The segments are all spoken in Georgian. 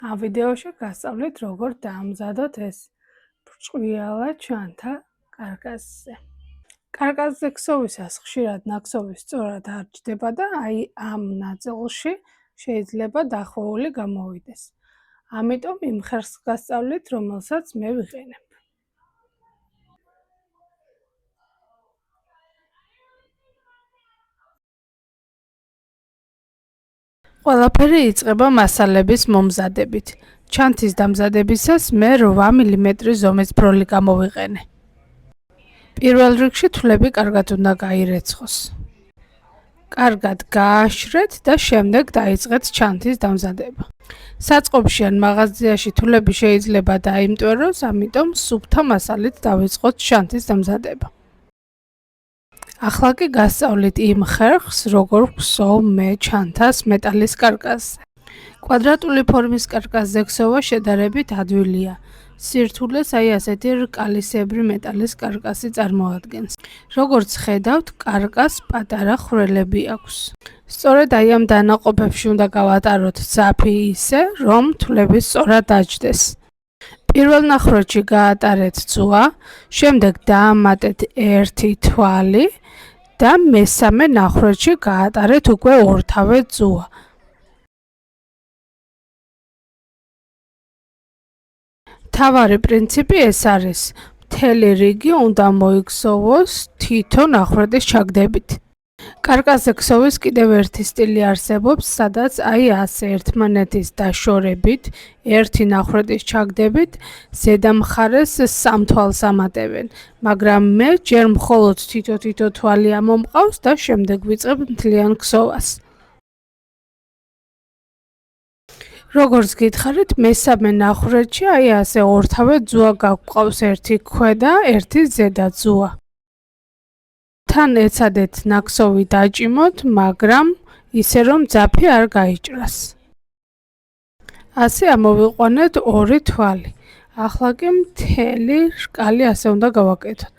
ამ ვიდეოში გასწავლით, როგორ დაამზადოთ ეს ბრჭყვიალა ჩანთა კარკასზე. კარკასზე ქსოვისას ხშირად ნაქსოვი სწორად არ ჯდება და ამ ნაწილში შეიძლება დახვეული გამოვიდეს. ამიტომ იმ ხერხს გასწავლით, რომელსაც მე ვიყენებ. ყველაფერი იწყება მასალების მომზადებით. ჩანთის დამზადებისას მე 8 მმ ზომის ბროლი გამოვიყენე. პირველ რიგში თვლები კარგად უნდა გაირეცხოს. კარგად გააშრეთ და შემდეგ დაიწყეთ ჩანთის დამზადება. საწყობში ან მაღაზიაში თვლები შეიძლება დაიმტვეროს, ამიტომ სუფთა მასალით დავიწყოთ ჩანთის დამზადება. ახლა კი გასწავლით იმ ხერხს, როგორ ვქსოვ მე ჩანთას მეტალის კარკასზე. კვადრატული ფორმის კარკასზე ქსოვა შედარებით ადვილია. სირთულეს ასეთი რკალისებრი მეტალის კარკასი წარმოადგენს. როგორც ხედავთ, კარკასს პატარა ხვრელები აქვს. სწორედ ამ დანაყოფებში უნდა გავატაროთ ძაფი ისე, რომ თვლები სწორად დაჯდეს. პირველ ნახრეთში გაატარეთ ძუა, შემდეგ დაამატეთ ერთი თვალი და მესამე ნახრეთში გაატარეთ უკვე ორთავე ძუა. მთავარი პრინციპი ეს არის, მთელი რიგი უნდა მოიქსოვოს თითო ნახრეთის ჩაგდებით. კარკასზე ქსოვის კიდევ ერთი სტილი არსებობს, სადაც ასე ერთმანეთის დაშორებით, ერთი ნახრეთის ჩაგდებით, ზედა მხარეს სამ თვალს ამატებენ, მაგრამ მე ჯერ მხოლოდ თითო თვალი ამომყავს და შემდეგ ვიწყებ მთლიან ქსოვას. როგორც გითხარით, მესამე ნახრეთში ასე ორთავე ძუა გაგვყავს, ერთი ქვედა, ერთი ზედა ძუა. თან ეცადეთ ნაქსოვი დაჭიმოთ, მაგრამ ისე რომ ძაფი არ გაიჭრას. ასე ამოვიყვანეთ ორი თვალი. ახლა კი მთელი რკალი ასე უნდა გავაკეთოთ.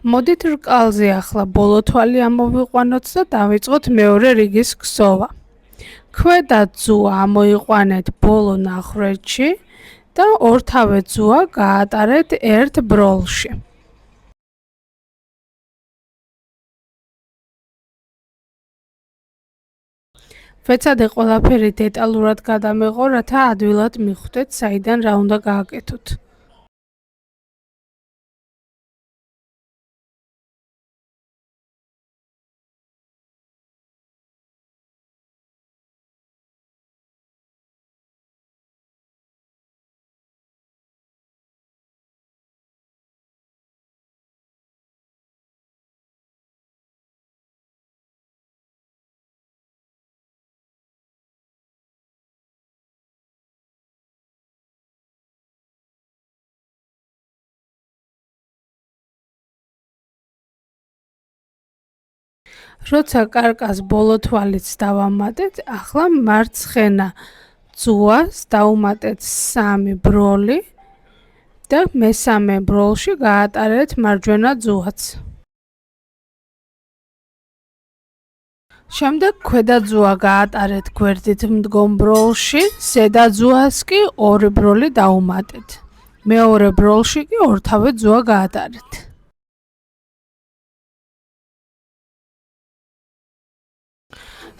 მოდით რკალზე ახლა ბოლო თვალი ამოვიყვანოთ და დავიწყოთ მეორე რიგის ქსოვა. ქვედა ძუა ამოიყვანეთ ბოლო ნახრეთში და ორთავე ძუა გაატარეთ ერთ ბროლში. ვეცადე ყველაფერი დეტალურად გადამეღო, რათა ადვილად მიხვდეთ, საიდან რა უნდა გააკეთოთ. როცა კარკას ბოლო თვალიც დავამატეთ, ახლა მარცხენა ძუას დავუმატეთ 3 ბროლი და მესამე ბროლში გაატარეთ მარჯვენა ძუაც. შემდეგ ქვედა ძუა გაატარეთ გვერდით მდგომ ბროლში, ზედა ძუას კი 2 ბროლი დავუმატეთ. მეორე ბროლში კი ორთავე ძუა გაატარეთ.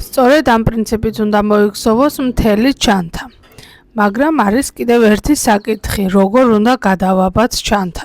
სწორედ ამ პრინციპით უნდა მოიგზავნოს მთელი ჩანთა. მაგრამ არის კიდევ ერთი საკითხი, როგორ უნდა გადავაბათ ჩანთა.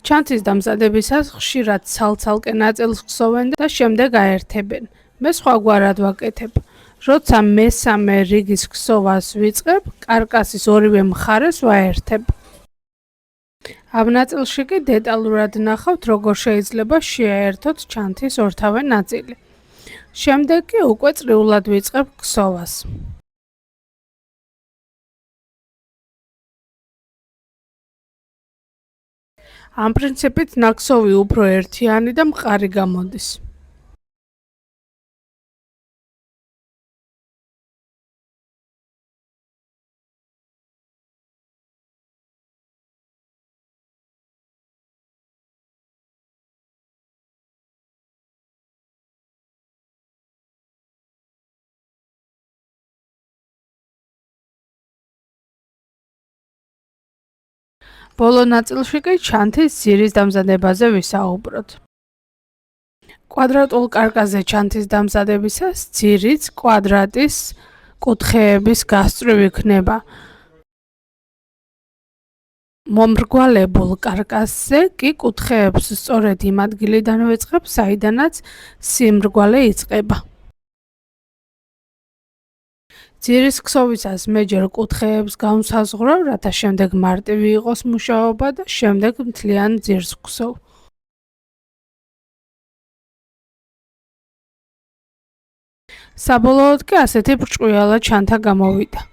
ჩანთის დამზადებისას ხშირად ცალ-ცალკე ნაწილს ქსოვენ და შემდეგ აერთებენ. მე სხვაგვარად ვაკეთებ. როცა მესამე რიგის ქსოვას ვიწყებ, კარკასის ორივე მხარეს ვაერთებ. ამ ნაწილში კი დეტალურად ნახავთ, როგორ შეიძლება შეაერთოთ ჩანთის ორთავე ნაწილი. შემდეგ კი უკვე წრიულად ვიწყებ ქსოვას. ამ პრინციპით ნაქსოვი უფრო ერთიანი და მყარი გამოდის. ბოლო ნაწილში კი ჩანთის ძირის დამზადებაზე ვისაუბროთ. კვადრატულ კარკასზე ჩანთის დამზადებისას ძირიც კვადრატის კუთხეების გასწვრივ იქნება. მომრგვალებულ კარკასზე კი კუთხეებს სწორედ იმ ადგილიდან ვიწყებ, საიდანაც სიმრგვალე იწყება. ძირის ქსოვისას მე ჯერ კუთხეებს გავსაზღვრავ, რათა შემდეგ მარტივი იყოს მუშაობა და შემდეგ მთლიან ძირს ვქსოვ. საბოლოოდ კი ასეთი ბრჭყვიალა ჩანთა გამოვიდა.